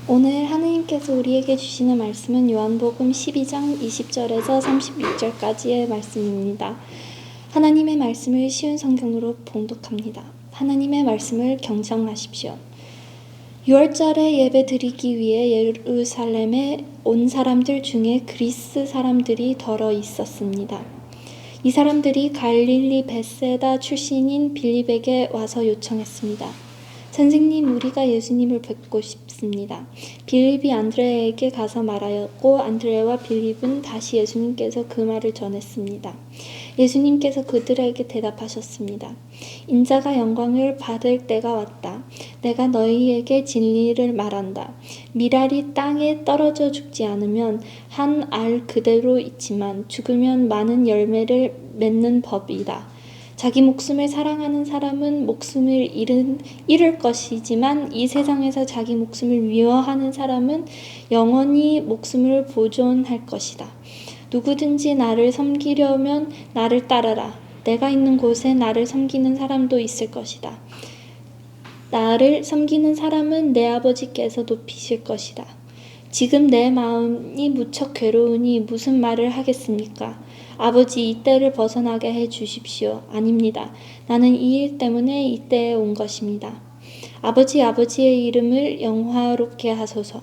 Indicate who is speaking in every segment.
Speaker 1: 오늘 하느님께서 우리에게 주시는 말씀은 요한복음 12장 20절에서 36절까지의 말씀입니다. 하나님의 말씀을 쉬운 성경으로 봉독합니다. 하나님의 말씀을 경청하십시오. 6월절에 예배 드리기 위해 예루살렘에 온 사람들 중에 그리스 사람들이 더러 있었습니다. 이 사람들이 갈릴리 벳세다 출신인 빌립에게 와서 요청했습니다. 선생님, 우리가 예수님을 뵙고 싶습니다. 빌립이 안드레에게 가서 말하였고 안드레와 빌립은 다시 예수님께서 그 말을 전했습니다. 예수님께서 그들에게 대답하셨습니다. 인자가 영광을 받을 때가 왔다. 내가 너희에게 진리를 말한다. 밀알이 땅에 떨어져 죽지 않으면 한 알 그대로 있지만 죽으면 많은 열매를 맺는 법이다. 자기 목숨을 사랑하는 사람은 목숨을 잃을 것이지만 이 세상에서 자기 목숨을 미워하는 사람은 영원히 목숨을 보존할 것이다. 누구든지 나를 섬기려면 나를 따르라. 내가 있는 곳에 나를 섬기는 사람도 있을 것이다. 나를 섬기는 사람은 내 아버지께서 높이실 것이다. 지금 내 마음이 무척 괴로우니 무슨 말을 하겠습니까? 아버지, 이 때를 벗어나게 해 주십시오. 아닙니다. 나는 이 일 때문에 이 때에 온 것입니다. 아버지의 이름을 영화롭게 하소서.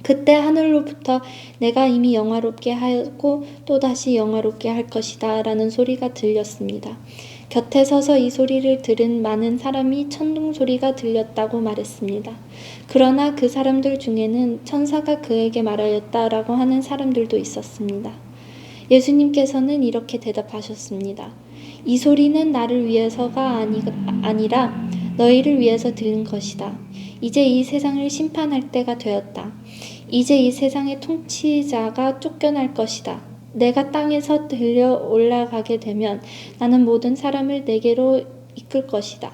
Speaker 1: 그때 하늘로부터 내가 이미 영화롭게 하였고 또다시 영화롭게 할 것이다 라는 소리가 들렸습니다. 곁에 서서 이 소리를 들은 많은 사람이 천둥 소리가 들렸다고 말했습니다. 그러나 그 사람들 중에는 천사가 그에게 말하였다라고 하는 사람들도 있었습니다. 예수님께서는 이렇게 대답하셨습니다. 이 소리는 나를 위해서가 아니라 너희를 위해서 들은 것이다. 이제 이 세상을 심판할 때가 되었다. 이제 이 세상의 통치자가 쫓겨날 것이다. 내가 땅에서 들려 올라가게 되면 나는 모든 사람을 내게로 이끌 것이다.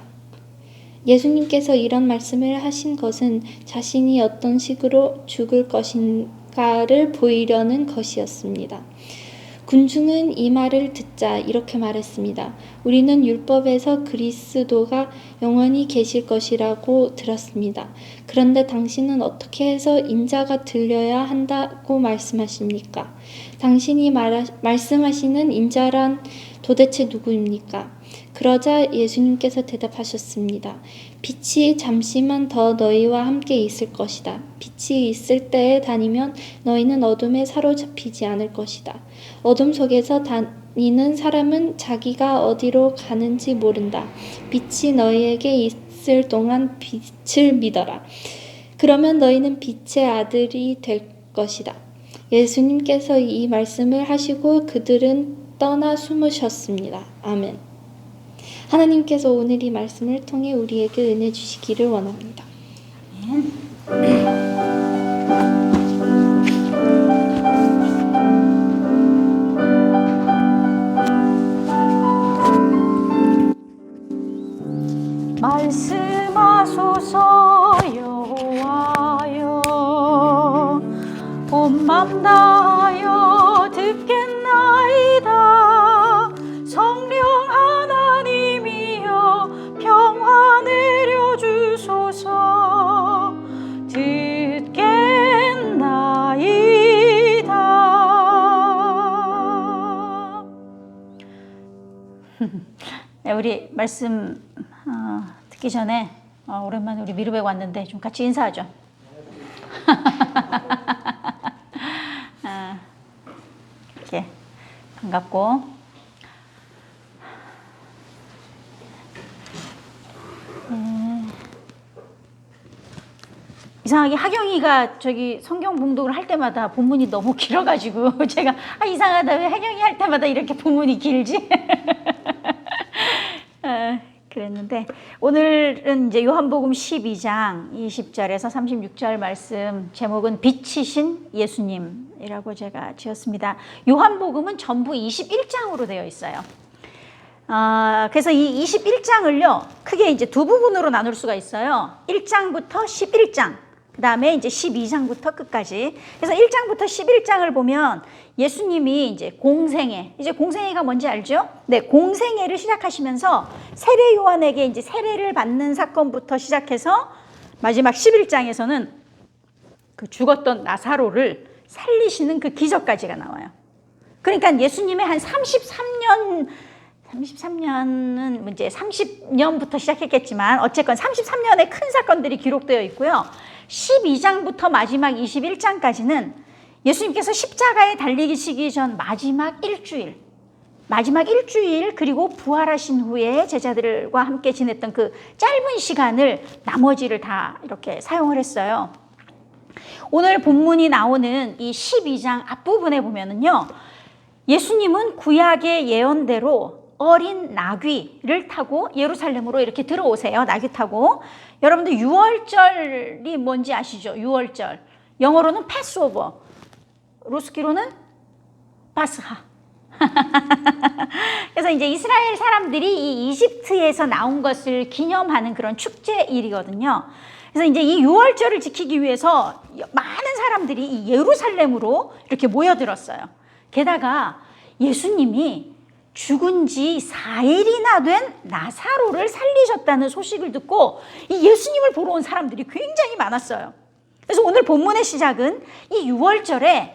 Speaker 1: 예수님께서 이런 말씀을 하신 것은 자신이 어떤 식으로 죽을 것인가를 보이려는 것이었습니다. 군중은 이 말을 듣자 이렇게 말했습니다. 우리는 율법에서 그리스도가 영원히 계실 것이라고 들었습니다. 그런데 당신은 어떻게 해서 인자가 들려야 한다고 말씀하십니까? 당신이 말씀하시는 인자란 도대체 누구입니까? 그러자 예수님께서 대답하셨습니다. 빛이 잠시만 더 너희와 함께 있을 것이다. 빛이 있을 때에 다니면 너희는 어둠에 사로잡히지 않을 것이다. 어둠 속에서 다니는 사람은 자기가 어디로 가는지 모른다. 빛이 너희에게 있을 동안 빛을 믿어라. 그러면 너희는 빛의 아들이 될 것이다. 예수님께서 이 말씀을 하시고 그들은 떠나 숨으셨습니다. 아멘. 하나님께서 오늘 이 말씀을 통해 우리에게 은혜 주시기를 원합니다.
Speaker 2: 말씀하소서 여호와여, 온 맘 다하여 듣겠나이다. 성령 하나님이여, 평화 내려주소서. 듣겠나이다. 네, 우리 말씀 듣기 전에 오랜만에 우리 미루백 왔는데 좀 같이 인사하죠. 이렇게 반갑고, 이상하게 하경이가 저기 성경 봉독을 할 때마다 본문이 너무 길어가지고 제가 이상하다, 왜 하경이 할 때마다 이렇게 본문이 길지? 그랬는데 오늘은 이제 요한복음 12장 20절에서 36절 말씀, 제목은 빛이신 예수님이라고 제가 지었습니다. 요한복음은 전부 21장으로 되어 있어요. 그래서 이 21장을요 크게 이제 두 부분으로 나눌 수가 있어요. 1장부터 11장, 그 다음에 이제 12장부터 끝까지. 그래서 1장부터 11장을 보면 예수님이 이제 공생애가 뭔지 알죠? 네, 공생애를 시작하시면서 세례 요한에게 이제 세례를 받는 사건부터 시작해서 마지막 11장에서는 그 죽었던 나사로를 살리시는 그 기적까지가 나와요. 그러니까 예수님의 한 33년은 이제 30년부터 시작했겠지만 어쨌건 33년의 큰 사건들이 기록되어 있고요. 12장부터 마지막 21장까지는 예수님께서 십자가에 달리시기 전 마지막 일주일 그리고 부활하신 후에 제자들과 함께 지냈던 그 짧은 시간을 나머지를 다 이렇게 사용을 했어요. 오늘 본문이 나오는 이 12장 앞부분에 보면은요, 예수님은 구약의 예언대로 어린 나귀를 타고 예루살렘으로 이렇게 들어오세요. 나귀 타고. 여러분들 6월절이 뭔지 아시죠? 6월절. 영어로는 패스오버. 루스키로는 파스하. 그래서 이제 이스라엘 사람들이 이 이집트에서 나온 것을 기념하는 그런 축제일이거든요. 그래서 이제 이 6월절을 지키기 위해서 많은 사람들이 이 예루살렘으로 이렇게 모여들었어요. 게다가 예수님이 죽은 지 4일이나 된 나사로를 살리셨다는 소식을 듣고 이 예수님을 보러 온 사람들이 굉장히 많았어요. 그래서 오늘 본문의 시작은 이 6월절에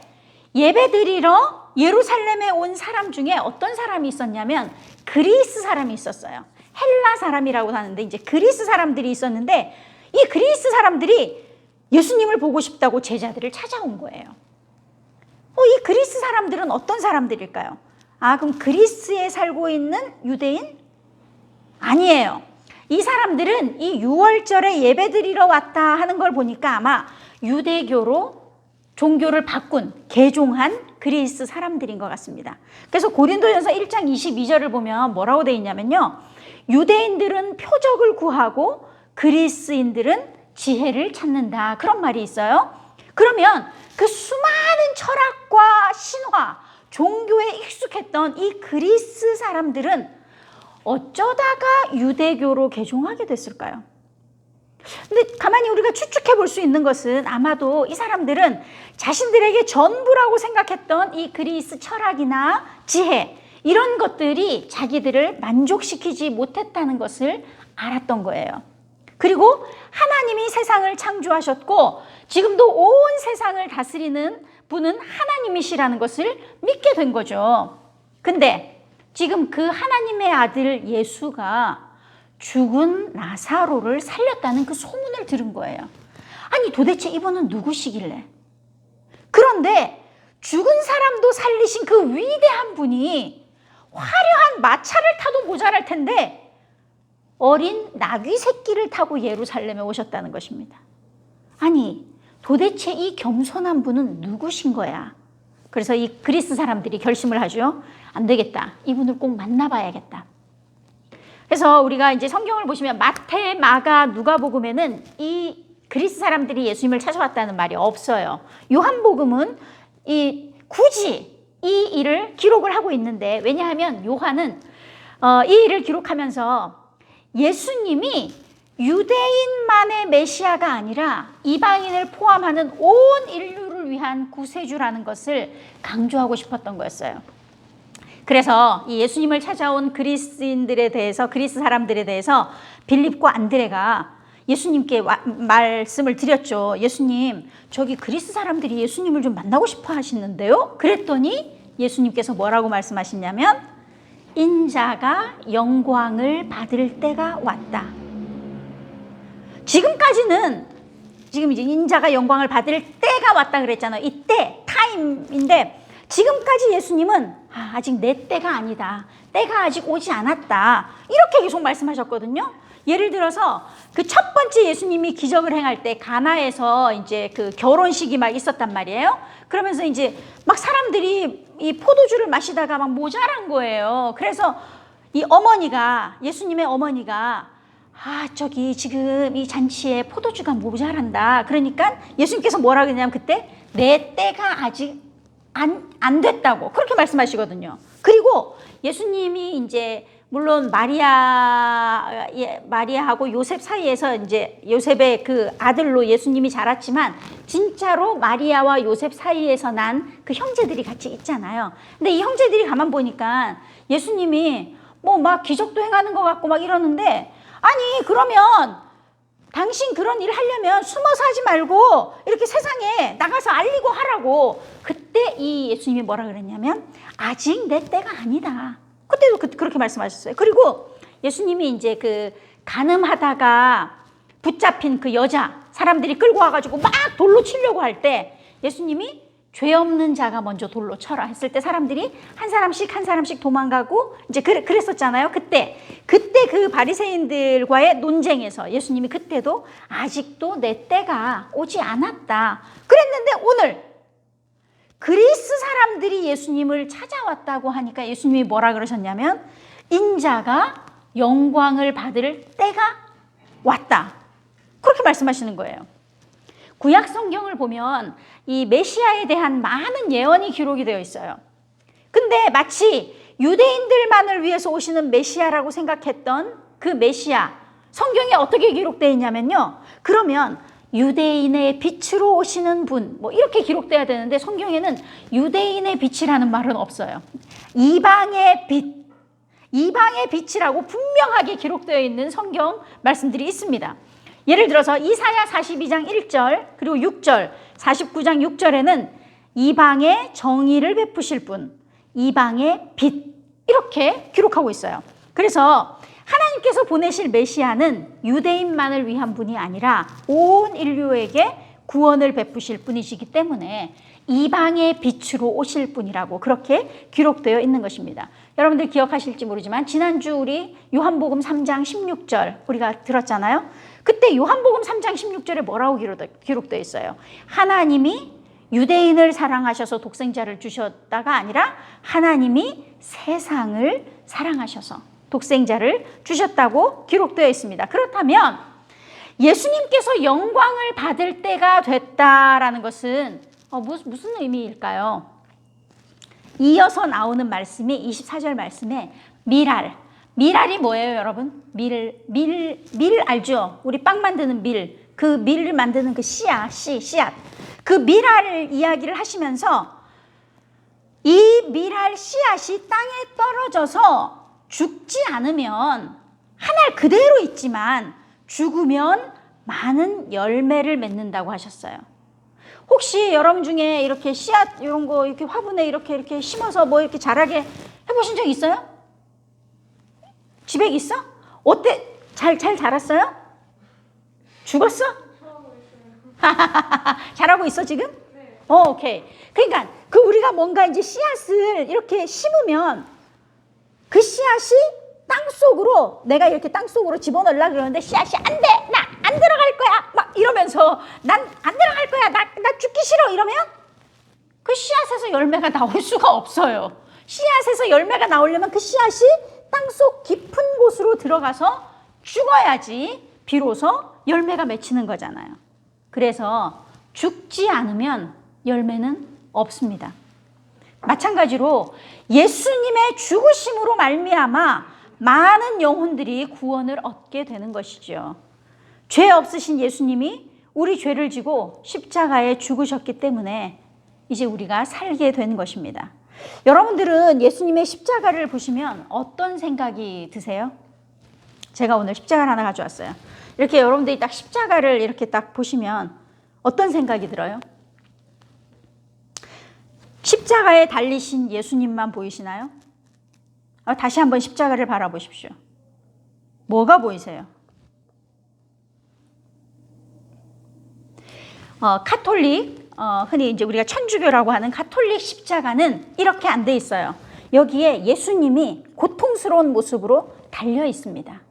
Speaker 2: 예배드리러 예루살렘에 온 사람 중에 어떤 사람이 있었냐면 그리스 사람이 있었어요. 헬라 사람이라고 하는데 이제 그리스 사람들이 있었는데 이 그리스 사람들이 예수님을 보고 싶다고 제자들을 찾아온 거예요. 이 그리스 사람들은 어떤 사람들일까요? 그럼 그리스에 살고 있는 유대인? 아니에요. 이 사람들은 이 6월절에 예배드리러 왔다 하는 걸 보니까 아마 유대교로 종교를 바꾼, 개종한 그리스 사람들인 것 같습니다. 그래서 고린도전서 1장 22절을 보면 뭐라고 되어 있냐면요. 유대인들은 표적을 구하고 그리스인들은 지혜를 찾는다. 그런 말이 있어요. 그러면 그 수많은 철학과 신화, 종교에 익숙했던 이 그리스 사람들은 어쩌다가 유대교로 개종하게 됐을까요? 근데 가만히 우리가 추측해 볼 수 있는 것은 아마도 이 사람들은 자신들에게 전부라고 생각했던 이 그리스 철학이나 지혜, 이런 것들이 자기들을 만족시키지 못했다는 것을 알았던 거예요. 그리고 하나님이 세상을 창조하셨고 지금도 온 세상을 다스리는 분은 하나님이시라는 것을 믿게 된 거죠. 근데 지금 그 하나님의 아들 예수가 죽은 나사로를 살렸다는 그 소문을 들은 거예요. 아니 도대체 이분은 누구시길래? 그런데 죽은 사람도 살리신 그 위대한 분이 화려한 마차를 타도 모자랄 텐데 어린 나귀 새끼를 타고 예루살렘에 오셨다는 것입니다. 아니 도대체 이 겸손한 분은 누구신 거야? 그래서 이 그리스 사람들이 결심을 하죠. 안 되겠다. 이분을 꼭 만나봐야겠다. 그래서 우리가 이제 성경을 보시면 마태, 마가, 누가복음에는 이 그리스 사람들이 예수님을 찾아왔다는 말이 없어요. 요한복음은 굳이 이 일을 기록을 하고 있는데 왜냐하면 요한은 이 일을 기록하면서 예수님이 유대인만의 메시아가 아니라 이방인을 포함하는 온 인류를 위한 구세주라는 것을 강조하고 싶었던 거였어요. 그래서 이 예수님을 찾아온 그리스인들에 대해서, 그리스 사람들에 대해서 빌립과 안드레가 예수님께 말씀을 드렸죠. 예수님, 저기 그리스 사람들이 예수님을 좀 만나고 싶어 하시는데요? 그랬더니 예수님께서 뭐라고 말씀하시냐면 인자가 영광을 받을 때가 왔다. 지금까지는 지금 이제 인자가 영광을 받을 때가 왔다 그랬잖아요. 이때, 타임인데 지금까지 예수님은 아직 내 때가 아니다. 때가 아직 오지 않았다. 이렇게 계속 말씀하셨거든요. 예를 들어서 그 첫 번째 예수님이 기적을 행할 때 가나에서 이제 그 결혼식이 막 있었단 말이에요. 그러면서 이제 막 사람들이 이 포도주를 마시다가 막 모자란 거예요. 그래서 이 어머니가, 예수님의 어머니가 저기 지금 이 잔치에 포도주가 모자란다. 그러니까 예수님께서 뭐라 그러냐면 그때 내 때가 아직 안 됐다고 그렇게 말씀하시거든요. 그리고 예수님이 이제 물론 마리아하고 요셉 사이에서 이제 요셉의 그 아들로 예수님이 자랐지만 진짜로 마리아와 요셉 사이에서 난 그 형제들이 같이 있잖아요. 근데 이 형제들이 가만 보니까 예수님이 뭐 막 기적도 행하는 것 같고 막 이러는데 아니 그러면 당신 그런 일을 하려면 숨어서 하지 말고 이렇게 세상에 나가서 알리고 하라고. 그때 이 예수님이 뭐라 그랬냐면 아직 내 때가 아니다. 그때도 그렇게 말씀하셨어요. 그리고 예수님이 이제 그 간음하다가 붙잡힌 그 여자 사람들이 끌고 와가지고 막 돌로 치려고 할 때 예수님이 죄 없는 자가 먼저 돌로 쳐라 했을 때 사람들이 한 사람씩 도망가고 이제 그랬었잖아요. 그때 그 바리새인들과의 논쟁에서 예수님이 그때도 아직도 내 때가 오지 않았다 그랬는데, 오늘 그리스 사람들이 예수님을 찾아왔다고 하니까 예수님이 뭐라 그러셨냐면 인자가 영광을 받을 때가 왔다, 그렇게 말씀하시는 거예요. 구약 성경을 보면 이 메시아에 대한 많은 예언이 기록이 되어 있어요. 근데 마치 유대인들만을 위해서 오시는 메시아라고 생각했던 그 메시아, 성경에 어떻게 기록되어 있냐면요, 그러면 유대인의 빛으로 오시는 분, 뭐 이렇게 기록돼야 되는데 성경에는 유대인의 빛이라는 말은 없어요. 이방의 빛, 이방의 빛이라고 분명하게 기록되어 있는 성경 말씀들이 있습니다. 예를 들어서 이사야 42장 1절 그리고 6절, 49장 6절에는 이방의 정의를 베푸실 분, 이방의 빛, 이렇게 기록하고 있어요. 그래서 하나님께서 보내실 메시아는 유대인만을 위한 분이 아니라 온 인류에게 구원을 베푸실 분이시기 때문에 이방의 빛으로 오실 분이라고 그렇게 기록되어 있는 것입니다. 여러분들 기억하실지 모르지만 지난주 우리 요한복음 3장 16절 우리가 들었잖아요. 그때 요한복음 3장 16절에 뭐라고 기록되어 있어요? 하나님이 유대인을 사랑하셔서 독생자를 주셨다가 아니라 하나님이 세상을 사랑하셔서 독생자를 주셨다고 기록되어 있습니다. 그렇다면 예수님께서 영광을 받을 때가 됐다라는 것은 무슨 의미일까요? 이어서 나오는 말씀이 24절 말씀에 밀알이 뭐예요, 여러분? 밀 알죠? 우리 빵 만드는 밀, 그 밀을 만드는 그 씨앗. 그 밀알 이야기를 하시면서 이 밀알 씨앗이 땅에 떨어져서 죽지 않으면 하늘 그대로 있지만 죽으면 많은 열매를 맺는다고 하셨어요. 혹시 여러분 중에 이렇게 씨앗 이런 거 이렇게 화분에 이렇게 심어서 뭐 이렇게 자라게 해보신 적 있어요? 집에 있어? 어때? 잘 자랐어요? 죽었어? 잘하고 있어 지금?
Speaker 3: 네.
Speaker 2: 오케이. 그러니까 그 우리가 뭔가 이제 씨앗을 이렇게 심으면 그 씨앗이 땅속으로, 내가 이렇게 땅속으로 집어넣으려고 그러는데 씨앗이 안 돼! 나 안 들어갈 거야! 막 이러면서 난 안 들어갈 거야! 나 죽기 싫어! 이러면 그 씨앗에서 열매가 나올 수가 없어요. 씨앗에서 열매가 나오려면 그 씨앗이 땅속 깊은 곳으로 들어가서 죽어야지 비로소 열매가 맺히는 거잖아요. 그래서 죽지 않으면 열매는 없습니다. 마찬가지로 예수님의 죽으심으로 말미암아 많은 영혼들이 구원을 얻게 되는 것이죠. 죄 없으신 예수님이 우리 죄를 지고 십자가에 죽으셨기 때문에 이제 우리가 살게 된 것입니다. 여러분들은 예수님의 십자가를 보시면 어떤 생각이 드세요? 제가 오늘 십자가를 하나 가져왔어요. 이렇게 여러분들이 딱 십자가를 이렇게 딱 보시면 어떤 생각이 들어요? 십자가에 달리신 예수님만 보이시나요? 다시 한번 십자가를 바라보십시오. 뭐가 보이세요? 카톨릭, 흔히 이제 우리가 천주교라고 하는 카톨릭 십자가는 이렇게 안 돼 있어요. 여기에 예수님이 고통스러운 모습으로 달려 있습니다.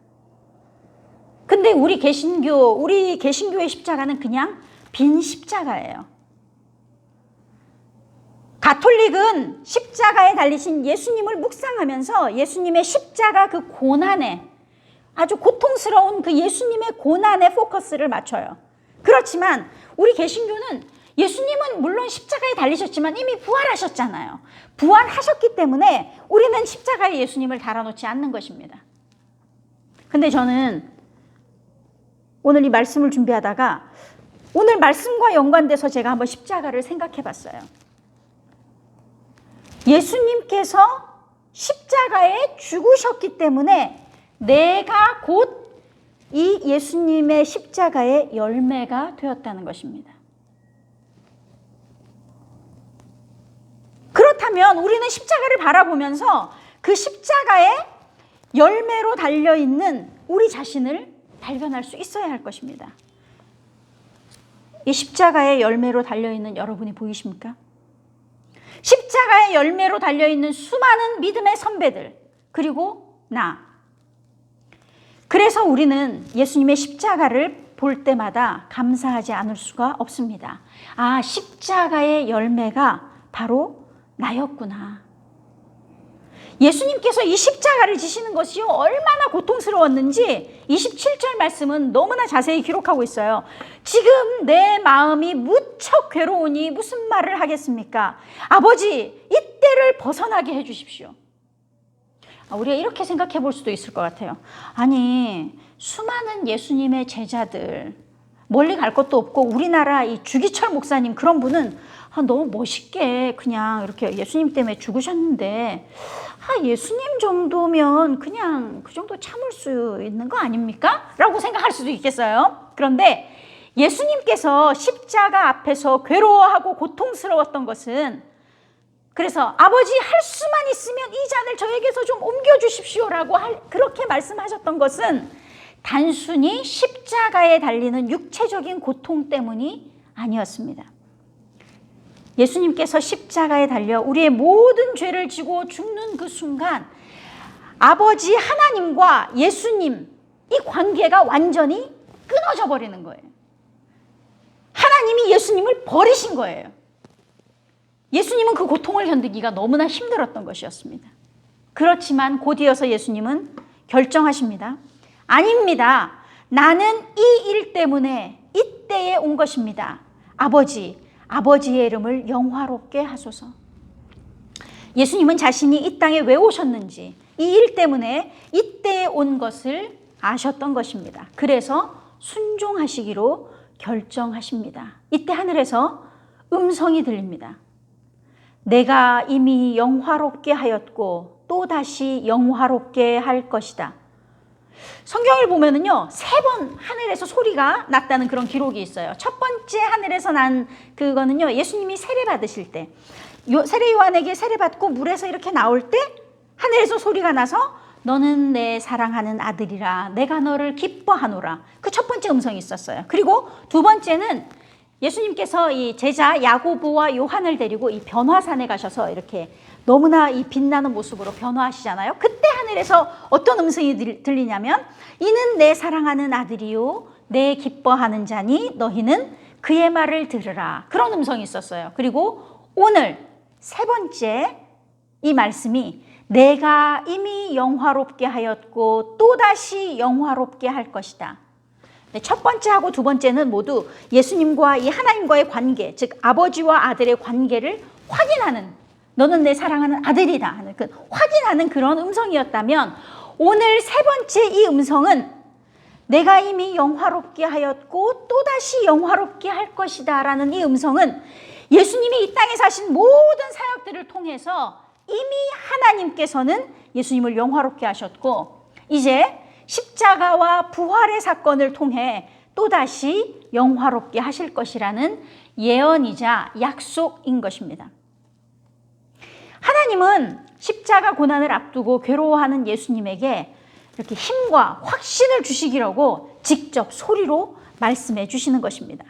Speaker 2: 근데 우리 개신교의 십자가는 그냥 빈 십자가예요. 가톨릭은 십자가에 달리신 예수님을 묵상하면서 예수님의 십자가 그 고난에, 아주 고통스러운 그 예수님의 고난에 포커스를 맞춰요. 그렇지만 우리 개신교는 예수님은 물론 십자가에 달리셨지만 이미 부활하셨잖아요. 부활하셨기 때문에 우리는 십자가에 예수님을 달아놓지 않는 것입니다. 근데 저는 오늘 이 말씀을 준비하다가 오늘 말씀과 연관돼서 제가 한번 십자가를 생각해 봤어요. 예수님께서 십자가에 죽으셨기 때문에 내가 곧 이 예수님의 십자가의 열매가 되었다는 것입니다. 그렇다면 우리는 십자가를 바라보면서 그 십자가의 열매로 달려있는 우리 자신을 발견할 수 있어야 할 것입니다. 이 십자가의 열매로 달려있는 여러분이 보이십니까? 십자가의 열매로 달려있는 수많은 믿음의 선배들, 그리고 나. 그래서 우리는 예수님의 십자가를 볼 때마다 감사하지 않을 수가 없습니다. 아, 십자가의 열매가 바로 나였구나. 예수님께서 이 십자가를 지시는 것이 얼마나 고통스러웠는지 27절 말씀은 너무나 자세히 기록하고 있어요. 지금 내 마음이 무척 괴로우니 무슨 말을 하겠습니까? 아버지, 이때를 벗어나게 해주십시오. 우리가 이렇게 생각해 볼 수도 있을 것 같아요. 아니, 수많은 예수님의 제자들, 멀리 갈 것도 없고 우리나라 이 주기철 목사님 그런 분은 너무 멋있게 그냥 이렇게 예수님 때문에 죽으셨는데 예수님 정도면 그냥 그 정도 참을 수 있는 거 아닙니까? 라고 생각할 수도 있겠어요. 그런데 예수님께서 십자가 앞에서 괴로워하고 고통스러웠던 것은, 그래서 아버지 할 수만 있으면 이 잔을 저에게서 좀 옮겨주십시오라고 그렇게 말씀하셨던 것은 단순히 십자가에 달리는 육체적인 고통 때문이 아니었습니다. 예수님께서 십자가에 달려 우리의 모든 죄를 지고 죽는 그 순간 아버지 하나님과 예수님 이 관계가 완전히 끊어져 버리는 거예요. 하나님이 예수님을 버리신 거예요. 예수님은 그 고통을 견디기가 너무나 힘들었던 것이었습니다. 그렇지만 곧이어서 예수님은 결정하십니다. 아닙니다. 나는 이 일 때문에 이때에 온 것입니다. 아버지의 이름을 영화롭게 하소서. 예수님은 자신이 이 땅에 왜 오셨는지, 이 일 때문에 이때에 온 것을 아셨던 것입니다. 그래서 순종하시기로 결정하십니다. 이때 하늘에서 음성이 들립니다. 내가 이미 영화롭게 하였고 또다시 영화롭게 할 것이다. 성경을 보면은요, 3번 하늘에서 소리가 났다는 그런 기록이 있어요. 첫 번째 하늘에서 난 그거는요, 예수님이 세례 받으실 때, 세례 요한에게 세례 받고 물에서 이렇게 나올 때 하늘에서 소리가 나서 너는 내 사랑하는 아들이라 내가 너를 기뻐하노라. 그 첫 번째 음성이 있었어요. 그리고 두 번째는 예수님께서 이 제자 야고보와 요한을 데리고 이 변화산에 가셔서 이렇게 너무나 이 빛나는 모습으로 변화하시잖아요. 그때 하늘에서 어떤 음성이 들리냐면 이는 내 사랑하는 아들이요 내 기뻐하는 자니 너희는 그의 말을 들으라. 그런 음성이 있었어요. 그리고 오늘 3번째 이 말씀이 내가 이미 영화롭게 하였고 또다시 영화롭게 할 것이다. 첫 번째하고 두 번째는 모두 예수님과 이 하나님과의 관계, 즉 아버지와 아들의 관계를 확인하는, 너는 내 사랑하는 아들이다 하는 그 확인하는 그런 음성이었다면, 오늘 3번째 이 음성은 내가 이미 영화롭게 하였고 또다시 영화롭게 할 것이다 라는 이 음성은 예수님이 이 땅에 사신 모든 사역들을 통해서 이미 하나님께서는 예수님을 영화롭게 하셨고 이제 십자가와 부활의 사건을 통해 또다시 영화롭게 하실 것이라는 예언이자 약속인 것입니다. 하나님은 십자가 고난을 앞두고 괴로워하는 예수님에게 이렇게 힘과 확신을 주시기라고 직접 소리로 말씀해 주시는 것입니다.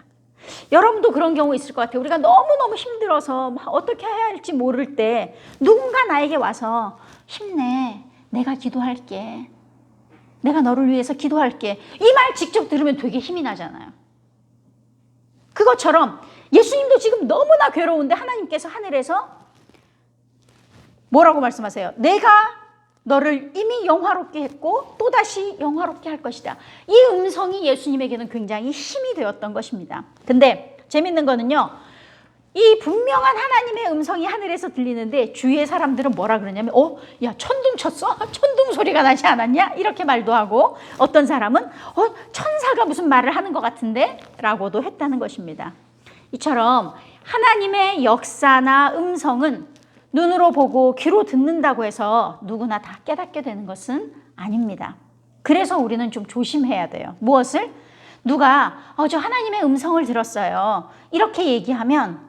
Speaker 2: 여러분도 그런 경우 있을 것 같아요. 우리가 너무너무 힘들어서 어떻게 해야 할지 모를 때 누군가 나에게 와서 힘내, 내가 기도할게, 내가 너를 위해서 기도할게, 이 말 직접 들으면 되게 힘이 나잖아요. 그것처럼 예수님도 지금 너무나 괴로운데 하나님께서 하늘에서 뭐라고 말씀하세요? 내가 너를 이미 영화롭게 했고 또다시 영화롭게 할 것이다. 이 음성이 예수님에게는 굉장히 힘이 되었던 것입니다. 근데 재밌는 거는요, 이 분명한 하나님의 음성이 하늘에서 들리는데 주위의 사람들은 뭐라 그러냐면 야 천둥 쳤어? 천둥 소리가 나지 않았냐? 이렇게 말도 하고, 어떤 사람은 천사가 무슨 말을 하는 것 같은데? 라고도 했다는 것입니다. 이처럼 하나님의 역사나 음성은 눈으로 보고 귀로 듣는다고 해서 누구나 다 깨닫게 되는 것은 아닙니다. 그래서 우리는 좀 조심해야 돼요. 무엇을? 누가 저 하나님의 음성을 들었어요, 이렇게 얘기하면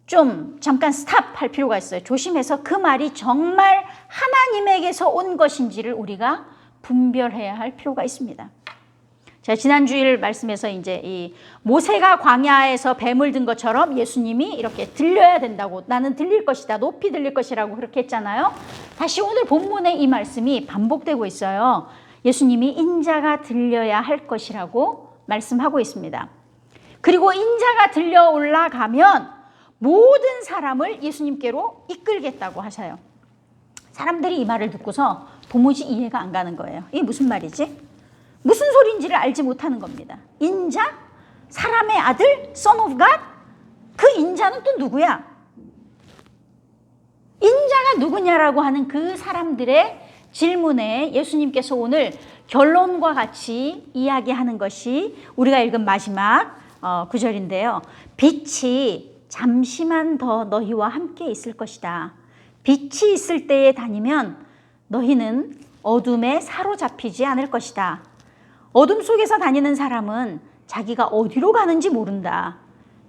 Speaker 2: 좀 잠깐 스탑할 필요가 있어요. 조심해서 그 말이 정말 하나님에게서 온 것인지를 우리가 분별해야 할 필요가 있습니다. 제가 지난 주일 말씀에서 이제 이 모세가 광야에서 뱀을 든 것처럼 예수님이 이렇게 들려야 된다고, 나는 들릴 것이다, 높이 들릴 것이라고 그렇게 했잖아요. 다시 오늘 본문에 이 말씀이 반복되고 있어요. 예수님이 인자가 들려야 할 것이라고 말씀하고 있습니다. 그리고 인자가 들려 올라가면 모든 사람을 예수님께로 이끌겠다고 하셔요. 사람들이 이 말을 듣고서 도무지 이해가 안 가는 거예요. 이게 무슨 말이지? 무슨 소리인지를 알지 못하는 겁니다. 인자? 사람의 아들? Son of God? 그 인자는 또 누구야? 인자가 누구냐라고 하는 그 사람들의 질문에 예수님께서 오늘 결론과 같이 이야기하는 것이 우리가 읽은 마지막 구절인데요. 빛이 잠시만 더 너희와 함께 있을 것이다. 빛이 있을 때에 다니면 너희는 어둠에 사로잡히지 않을 것이다. 어둠 속에서 다니는 사람은 자기가 어디로 가는지 모른다.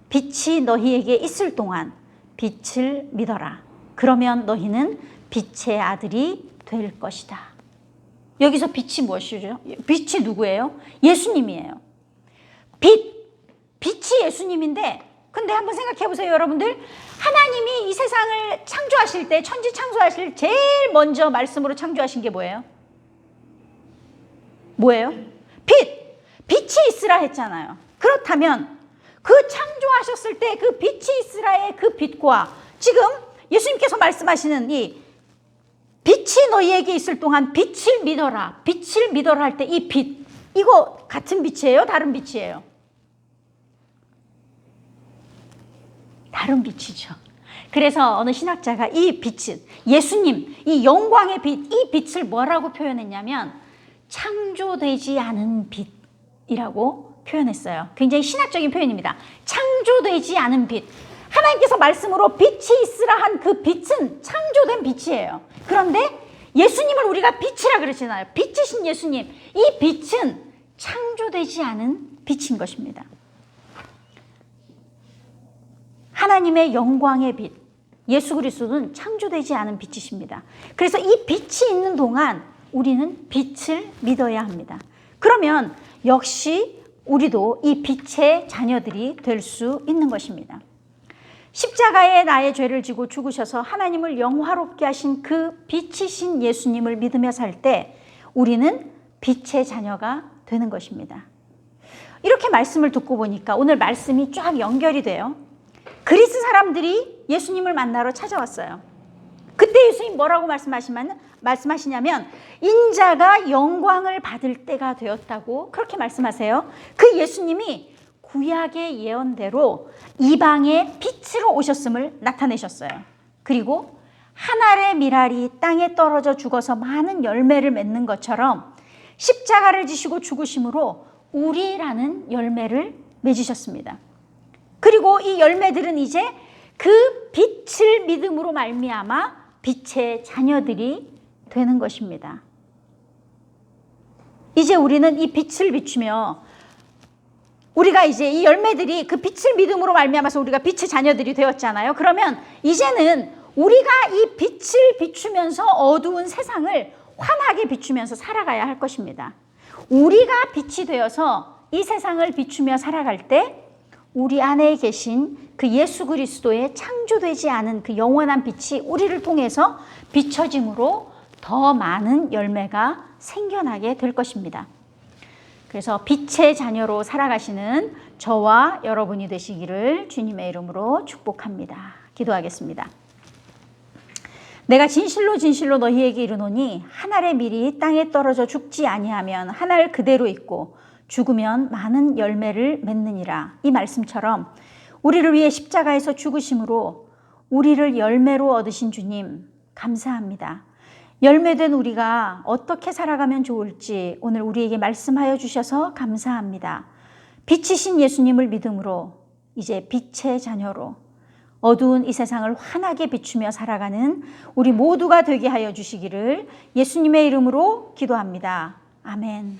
Speaker 2: 빛이 너희에게 있을 동안 빛을 믿어라. 그러면 너희는 빛의 아들이 될 것이다. 여기서 빛이 무엇이죠? 빛이 누구예요? 예수님이에요. 빛이 예수님인데, 근데 한번 생각해 보세요, 여러분들. 하나님이 이 세상을 창조하실 때, 천지 창조하실 제일 먼저 말씀으로 창조하신 게 뭐예요? 뭐예요? 빛이 있으라 했잖아요. 그렇다면 그 창조하셨을 때 그 빛이 있으라의 그 빛과 지금 예수님께서 말씀하시는 이 빛이 너희에게 있을 동안 빛을 믿어라. 빛을 믿어라 할 때 이 빛, 이거 같은 빛이에요? 다른 빛이에요? 다른 빛이죠. 그래서 어느 신학자가 이 빛은 예수님, 이 영광의 빛, 이 빛을 뭐라고 표현했냐면 창조되지 않은 빛이라고 표현했어요. 굉장히 신학적인 표현입니다. 창조되지 않은 빛. 하나님께서 말씀으로 빛이 있으라 한 그 빛은 창조된 빛이에요. 그런데 예수님을 우리가 빛이라 그러잖아요. 빛이신 예수님, 이 빛은 창조되지 않은 빛인 것입니다. 하나님의 영광의 빛, 예수 그리스도는 창조되지 않은 빛이십니다. 그래서 이 빛이 있는 동안 우리는 빛을 믿어야 합니다. 그러면 역시 우리도 이 빛의 자녀들이 될 수 있는 것입니다. 십자가에 나의 죄를 지고 죽으셔서 하나님을 영화롭게 하신 그 빛이신 예수님을 믿으며 살 때 우리는 빛의 자녀가 되는 것입니다. 이렇게 말씀을 듣고 보니까 오늘 말씀이 쫙 연결이 돼요. 그리스 사람들이 예수님을 만나러 찾아왔어요. 그때 예수님 뭐라고 말씀하시냐면 인자가 영광을 받을 때가 되었다고 그렇게 말씀하세요. 그 예수님이 구약의 예언대로 이방의 빛으로 오셨음을 나타내셨어요. 그리고 한 알의 밀알이 땅에 떨어져 죽어서 많은 열매를 맺는 것처럼 십자가를 지시고 죽으심으로 우리라는 열매를 맺으셨습니다. 그리고 이 열매들은 이제 그 빛을 믿음으로 말미암아 빛의 자녀들이 되는 것입니다. 이제 우리는 이 빛을 비추며 우리가 이제 이 열매들이 그 빛을 믿음으로 말미암아서 우리가 빛의 자녀들이 되었잖아요. 그러면 이제는 우리가 이 빛을 비추면서 어두운 세상을 환하게 비추면서 살아가야 할 것입니다. 우리가 빛이 되어서 이 세상을 비추며 살아갈 때 우리 안에 계신 그 예수 그리스도의 창조되지 않은 그 영원한 빛이 우리를 통해서 비춰짐으로 더 많은 열매가 생겨나게 될 것입니다. 그래서 빛의 자녀로 살아가시는 저와 여러분이 되시기를 주님의 이름으로 축복합니다. 기도하겠습니다. 내가 진실로 진실로 너희에게 이르노니 한 알의 밀이 땅에 떨어져 죽지 아니하면 한 알 그대로 있고 죽으면 많은 열매를 맺느니라. 이 말씀처럼 우리를 위해 십자가에서 죽으심으로 우리를 열매로 얻으신 주님 감사합니다. 열매된 우리가 어떻게 살아가면 좋을지 오늘 우리에게 말씀하여 주셔서 감사합니다. 빛이신 예수님을 믿음으로 이제 빛의 자녀로 어두운 이 세상을 환하게 비추며 살아가는 우리 모두가 되게 하여 주시기를 예수님의 이름으로 기도합니다. 아멘.